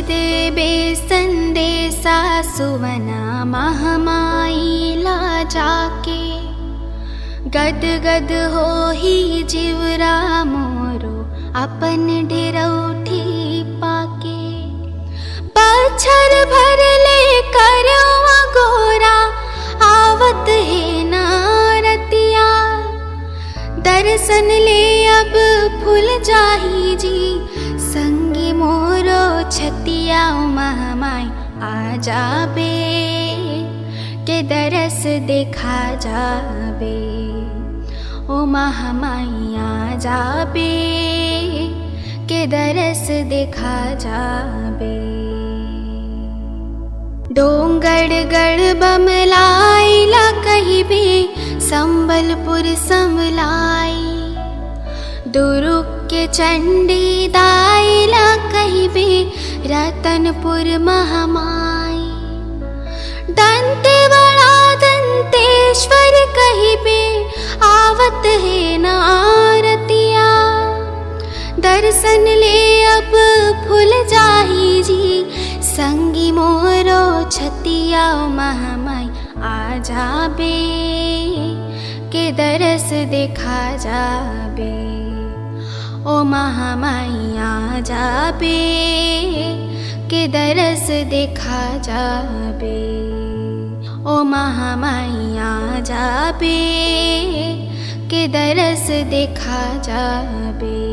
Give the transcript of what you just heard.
देबे संदेशा सुवना महामाई ला जाके। गद गद हो ही जीवरा मोरो अपन ढेरौठी पाके। बछर भर ले करवा गोरा आवत है नारतिया। दर्शन ले अब फूल जाही जी संगी मोरो छतिया। महामाई आ जाबे के दरस देखा जाबे। ओ महामाई आ जाबे के दरस देखा जाबे। डोंगड़ गढ़ बमलाई ला कहिबे संबलपुर समलाई। दुरुक के चंडी दाई ला कहिबे रतनपुर महामाई। दंतेवाड़ा दंतेश्वर कहिबे आवत है नारतिया। दर्शन ले अब फूल जाही जी संगी मोरो छतिया। महामाई आ जाबे के दरस देखा जाबे। ओ महामाई आ जाबे के दरस देखा जाबे। ओ महामाई आ जाबे के दरस देखा जाबे।